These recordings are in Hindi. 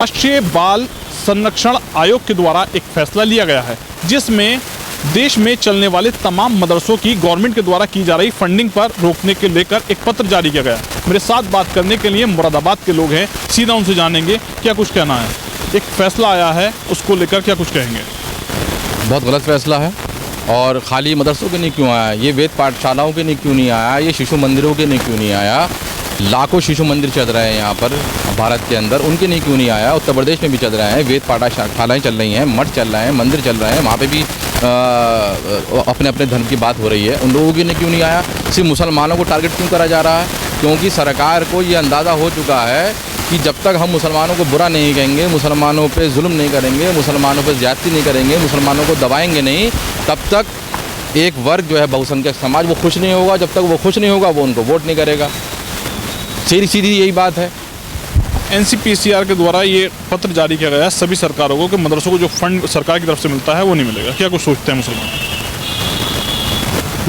राष्ट्रीय बाल संरक्षण आयोग के द्वारा एक फैसला लिया गया है, जिसमें देश में चलने वाले तमाम मदरसों की गवर्नमेंट के द्वारा की जा रही फंडिंग पर रोकने के लेकर एक पत्र जारी किया गया। मेरे साथ बात करने के लिए मुरादाबाद के लोग हैं, सीधा उनसे जानेंगे क्या कुछ कहना है। एक फैसला आया है, उसको लेकर क्या कुछ कहेंगे? बहुत गलत फैसला है और खाली मदरसों के लिए क्यों आया, ये वेद पाठशालाओं के लिए क्यों नहीं आया, ये शिशु मंदिरों के लिए क्यों नहीं आया। लाखों शिशु मंदिर चल रहे हैं यहाँ पर भारत के अंदर, उनके लिए क्यों नहीं आया। उत्तर प्रदेश में भी चल रहे हैं, वेद पाठशालाएँ चल रही हैं, मठ चल रहे हैं, मंदिर चल रहे हैं, वहाँ पे भी अपने अपने धर्म की बात हो रही है, उन लोगों के लिए क्यों नहीं आया। सिर्फ मुसलमानों को टारगेट क्यों करा जा रहा है? क्योंकि सरकार को ये अंदाज़ा हो चुका है कि जब तक हम मुसलमानों को बुरा नहीं कहेंगे, मुसलमानों पे जुल्म नहीं करेंगे, मुसलमानों पे ज़्यादती नहीं करेंगे, मुसलमानों को दबाएंगे नहीं, तब तक एक वर्ग जो है बहुसंख्यक समाज वो खुश नहीं होगा। जब तक वो खुश नहीं होगा वो उनको वोट नहीं करेगा। सीधी सीधी यही बात है। NCPCR के द्वारा ये पत्र जारी किया गया है सभी सरकारों को कि मदरसों को जो फंड सरकार की तरफ से मिलता है वो नहीं मिलेगा। क्या कुछ सोचते हैं मुसलमान?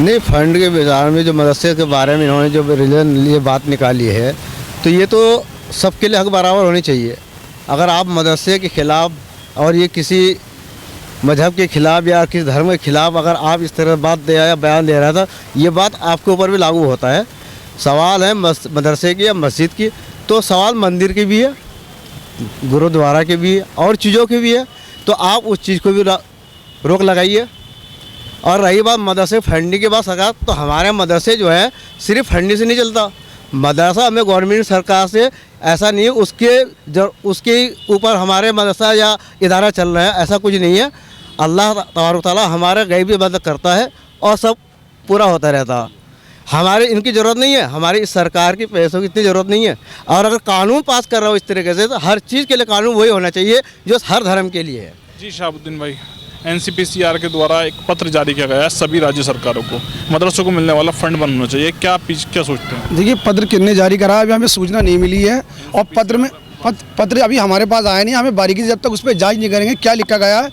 नहीं, फंड के बारे में जो मदरसे के बारे में इन्होंने जो रीजन लिए बात निकाली है, तो ये तो सबके लिए हक बराबर होनी चाहिए। अगर आप मदरसे के ख़िलाफ़ और ये किसी मजहब के ख़िलाफ़ या किसी धर्म के ख़िलाफ़ अगर आप इस तरह बात दे या बयान दे रहा था, ये बात आपके ऊपर भी लागू होता है। सवाल है मदरसे की या मस्जिद की, तो सवाल मंदिर की भी है, गुरुद्वारा के भी है और चीज़ों की भी है। तो आप उस चीज़ को भी रोक लगाइए। और रही बात मदरसे फंडिंग के बाद सरकार, तो हमारे मदरसे जो है सिर्फ फंडिंग से नहीं चलता। मदरसा हमें गवर्नमेंट सरकार से ऐसा नहीं है उसके ऊपर हमारे मदरसा या इदारा चल रहा है, ऐसा कुछ नहीं है। अल्लाह तबारक तआला हमारे गैबी मदद करता है और सब पूरा होता रहता है। हमारे इनकी ज़रूरत नहीं है, हमारी इस सरकार की पैसों की इतनी ज़रूरत नहीं है। और अगर कानून पास कर रहा हो इस तरीके से, तो हर चीज़ के लिए कानून वही होना चाहिए जो हर धर्म के लिए है। जी शहाबुद्दीन भाई, NCPCR के द्वारा एक पत्र जारी किया गया है सभी राज्य सरकारों को, मदरसों को मिलने वाला फंड बंद होना चाहिए। क्या सोचते हैं? देखिए, पत्र किसने जारी करा, अभी हमें सूचना नहीं मिली है और पत्र अभी हमारे पास आया नहीं। हमें बारीकी से जब तक उस पर जांच नहीं करेंगे क्या लिखा गया है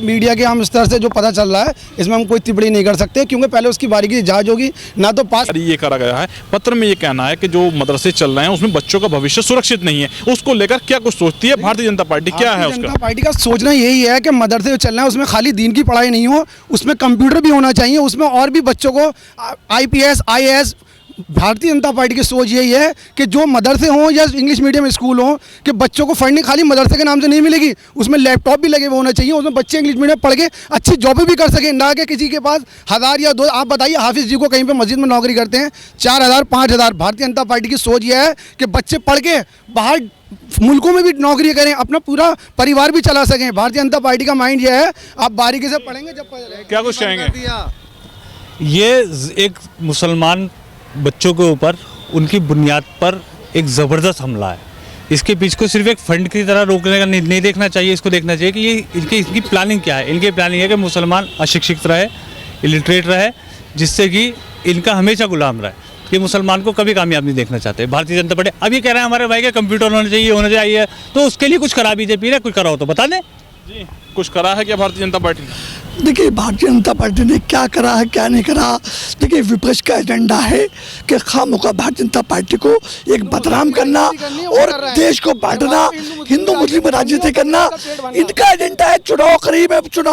मीडिया के हम स्तर से जो पता चल रहा है, इसमें हम कोई टिप्पणी नहीं कर सकते, क्योंकि पहले उसकी बारीकी से जांच होगी ना। तो पास ये करा गया है पत्र में, ये कहना है कि जो मदरसे चल रहे हैं उसमें बच्चों का भविष्य सुरक्षित नहीं है। उसको लेकर क्या कुछ सोचती है भारतीय जनता पार्टी? क्या है उसका? जनता पार्टी का सोचना यही है कि मदरसे जो चल रहे हैं उसमें खाली दीन की पढ़ाई नहीं हो, उसमें कंप्यूटर भी होना चाहिए, उसमें और भी बच्चों को IPS IAS। Bharatiya Janata party की सोच यही है कि जो मदरसे हों या इंग्लिश मीडियम स्कूल हों, कि बच्चों को फंडिंग खाली मदरसे के नाम से नहीं मिलेगी, उसमें लैपटॉप भी लगे हुए होना चाहिए, उसमें बच्चे इंग्लिश मीडियम पढ़ के अच्छी जॉब भी कर सकें, ना कि किसी के पास 1000 या 2। आप बताइए, हाफिज़ जी को कहीं पे मस्जिद में नौकरी करते हैं 4000 5000। भारतीय जनता पार्टी की सोच यह है कि बच्चे पढ़ के बाहर मुल्कों में भी नौकरी करें, अपना पूरा परिवार भी चला सकें। भारतीय जनता पार्टी का माइंड यह है, आप बारीकी से पढ़ेंगे जब क्या कुछ कहेंगे? ये एक मुसलमान बच्चों के ऊपर उनकी बुनियाद पर एक ज़बरदस्त हमला है। इसके पीछे को सिर्फ एक फंड की तरह रोकने का नहीं देखना चाहिए, इसको देखना चाहिए कि ये इनकी प्लानिंग क्या है। इनकी प्लानिंग है कि मुसलमान अशिक्षित रहे, इलिटरेट रहे, जिससे कि इनका हमेशा गुलाम रहे। ये मुसलमान को कभी कामयाब नहीं देखना चाहते भारतीय जनता पार्टी। अब ये कह रहे हैं हमारे भाई के कंप्यूटर होने चाहिए, तो उसके लिए कुछ करा बीजेपी ने, कुछ करा हो तो बता दें। जी, कुछ करा है क्या भारतीय जनता पार्टी ने? देखिए, भारतीय जनता पार्टी ने क्या करा है क्या नहीं करा, देखिए विपक्ष का एजेंडा है कि खामोखा भारतीय जनता पार्टी को एक बदनाम करना और देश को बांटना, हिंदू मुस्लिम राजनीति करना। इनका एजेंडा है चुनाव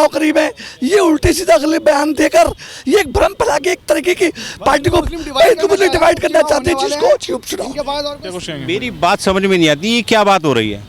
करीब है। ये उल्टे सीधा बयान देकर ये एक भ्रम फैला के एक तरीके की पार्टी को डिवाइड करना चाहते हैं, जिसको उपचुनाव। मेरी बात समझ में नहीं आती, ये क्या बात हो रही है।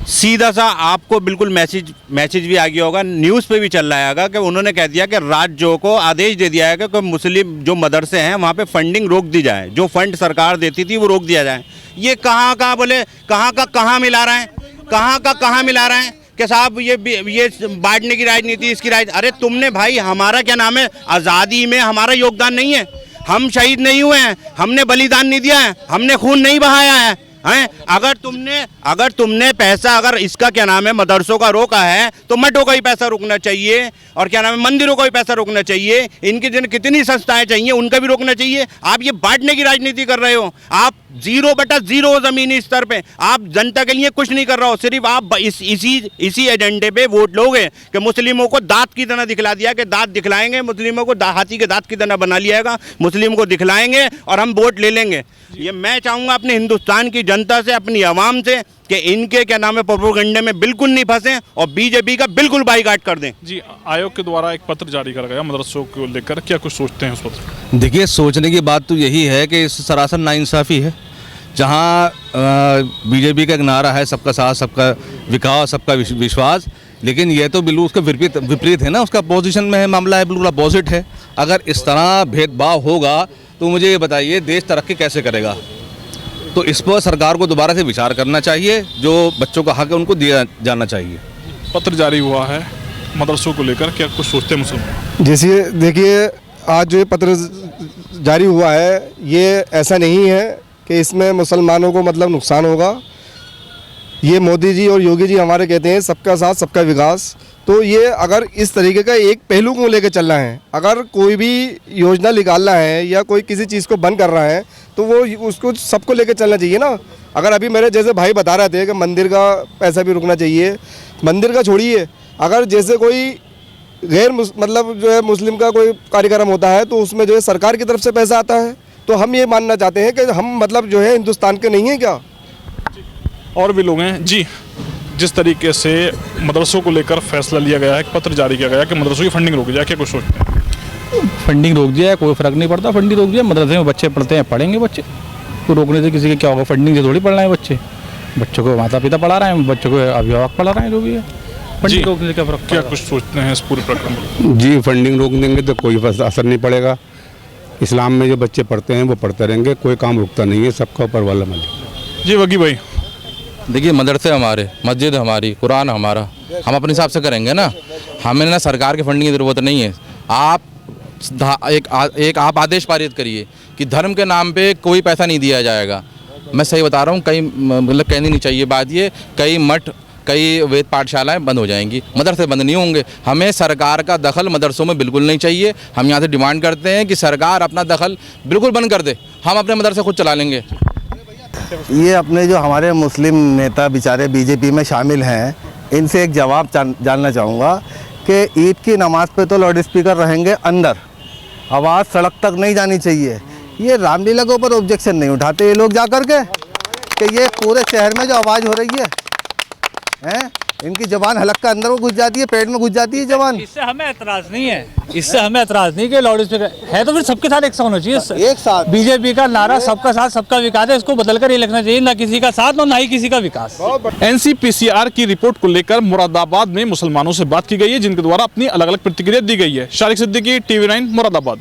सीधा सा आपको बिल्कुल मैसेज भी आ गया होगा, न्यूज़ पे भी चल रहा है कि उन्होंने कह दिया कि राज्यों को आदेश दे दिया है कि मुस्लिम जो मदरसे हैं वहाँ पे फंडिंग रोक दी जाए, जो फंड सरकार देती थी वो रोक दिया जाए। ये कहाँ बोले, कहाँ मिला रहे हैं, कहाँ मिला रहे हैं कि साहब ये बांटने की राजनीति, इसकी राजनीति। अरे तुमने भाई, हमारा क्या नाम है, आज़ादी में हमारा योगदान नहीं है, हम शहीद नहीं हुए हैं, हमने बलिदान नहीं दिया है, हमने खून नहीं बहाया है। अगर तुमने पैसा, अगर इसका क्या नाम है मदरसों का रोका है, तो मठों का ही पैसा रोकना चाहिए और क्या नाम है मंदिरों का भी पैसा रोकना चाहिए। इनकी कितनी संस्थाएं चाहिए उनका भी रोकना चाहिए। आप ये बांटने की राजनीति कर रहे हो, आप 0/0 जमीनी स्तर पे आप जनता के लिए कुछ नहीं कर रहा हो। सिर्फ आप इसी एजेंडे पे वोट लोगे कि मुस्लिमों को दांत की तरह दिखला दिया कि दांत दिखलाएंगे, मुस्लिमों को हाथी के दांत की तरह बना लियागा, मुस्लिम को दिखलाएंगे और हम वोट ले लेंगे। ये मैं चाहूँगा अपने हिंदुस्तान की जनता से, अपनी आवाम से कि इनके क्या नाम है प्रोपेगेंडे में बिल्कुल नहीं फंसें और बीजेपी का बिल्कुल बाईकाट कर दें। जी, आयोग के द्वारा एक पत्र जारी करा गया मदरसों को लेकर, क्या कुछ सोचते हैं उस पत्र? देखिए, सोचने की बात तो यही है कि इस सरासर नाइंसाफ़ी है। जहाँ बीजेपी का एक नारा है सबका साथ, सबका विकास, सबका विश्वास, लेकिन ये तो बिल्कुल उसका विपरीत है ना, उसका अपोजिशन में है, मामला है बिल्कुल अपोजिट है। अगर इस तरह भेदभाव होगा तो मुझे ये बताइए देश तरक्की कैसे करेगा? तो इस पर सरकार को दोबारा से विचार करना चाहिए, जो बच्चों का हक है उनको दिया जाना चाहिए। पत्र जारी हुआ है मदरसों को लेकर, क्या कुछ सोचते हैं मुसलमान? जैसे देखिए, आज जो ये पत्र जारी हुआ है ये ऐसा नहीं है कि इसमें मुसलमानों को मतलब नुकसान होगा। ये मोदी जी और योगी जी हमारे कहते हैं सबका साथ सबका विकास, तो ये अगर इस तरीके का एक पहलू को लेकर चलना है, अगर कोई भी योजना निकालना है या कोई किसी चीज़ को बंद कर रहा है तो वो उसको सबको लेकर चलना चाहिए ना। अगर अभी मेरे जैसे भाई बता रहे थे कि मंदिर का पैसा भी रुकना चाहिए, मंदिर का छोड़िए, अगर जैसे कोई गैर मतलब जो है मुस्लिम का कोई कार्यक्रम होता है तो उसमें जो है सरकार की तरफ से पैसा आता है, तो हम ये मानना चाहते हैं कि हम मतलब जो है हिंदुस्तान के नहीं हैं क्या? और भी लोग हैं जी। जिस तरीके से मदरसों को लेकर फैसला लिया गया है, एक पत्र जारी किया गया कि मदरसों की फंडिंग रोकी जाए, क्या कुछ सोचते हैं? फंडिंग रोक दिया है, कोई फ़र्क नहीं पड़ता। फंडिंग रोक दिया, मदरसे में बच्चे पढ़ते हैं, पढ़ेंगे बच्चे, तो रोकने से किसी के क्या होगा? फंडिंग से थोड़ी पढ़ रहे हैं बच्चे, बच्चों को माता पिता पढ़ा रहे हैं, बच्चों को अभिभावक पढ़ा रहे हैं, जो भी है। फंडिंग रोकने से क्या फ़र्क? क्या कुछ सोचते हैं इस पूरे प्रकरण में? जी, फंडिंग रोक देंगे तो कोई असर नहीं पड़ेगा। इस्लाम में जो बच्चे पढ़ते हैं वो पढ़ते रहेंगे, कोई काम रुकता नहीं है, सबका ऊपर वाला मालिक। जी वगी भाई, देखिए, मदरसे हमारे, मस्जिद हमारी, कुरान हमारा, हम अपने हिसाब से करेंगे ना। हमें ना सरकार की फंडिंग की ज़रूरत नहीं है। आप एक आप आदेश पारित करिए कि धर्म के नाम पे कोई पैसा नहीं दिया जाएगा। मैं सही बता रहा हूँ, कई मतलब कहनी नहीं चाहिए बात ये, कई मठ, कई वेद पाठशालाएं बंद हो जाएंगी, मदरसे बंद नहीं होंगे। हमें सरकार का दखल मदरसों में बिल्कुल नहीं चाहिए। हम यहाँ से डिमांड करते हैं कि सरकार अपना दखल बिल्कुल बंद कर दे, हम अपने मदरसे खुद चला लेंगे। ये अपने जो हमारे मुस्लिम नेता बेचारे बीजेपी में शामिल हैं, इनसे एक जवाब जानना चाहूँगा कि ईद की नमाज पे तो लाउड स्पीकर रहेंगे अंदर, आवाज़ सड़क तक नहीं जानी चाहिए। ये रामलीला के ऊपर ऑब्जेक्शन नहीं उठाते ये लोग जा कर के कि ये पूरे शहर में जो आवाज़ हो रही है इनकी ज़बान हलक्का अंदर को घुस जाती है, पेट में घुस जाती है ज़बान। इससे हमें एतराज़ नहीं है, इससे हमें एतराज़ नहीं कि लाउड स्पीकर है तो फिर सबके साथ एक साथ होना चाहिए। एक साथ बीजेपी का नारा सबका साथ सबका विकास है, इसको बदलकर ये लिखना चाहिए, ना किसी का साथ और ना ही किसी का विकास। एनसीपीसीआर की रिपोर्ट को लेकर मुरादाबाद में मुसलमानों से बात की गई है, जिनके द्वारा अपनी अलग अलग प्रतिक्रिया दी गई है। शारिक सिद्दीकी, TV9 मुरादाबाद।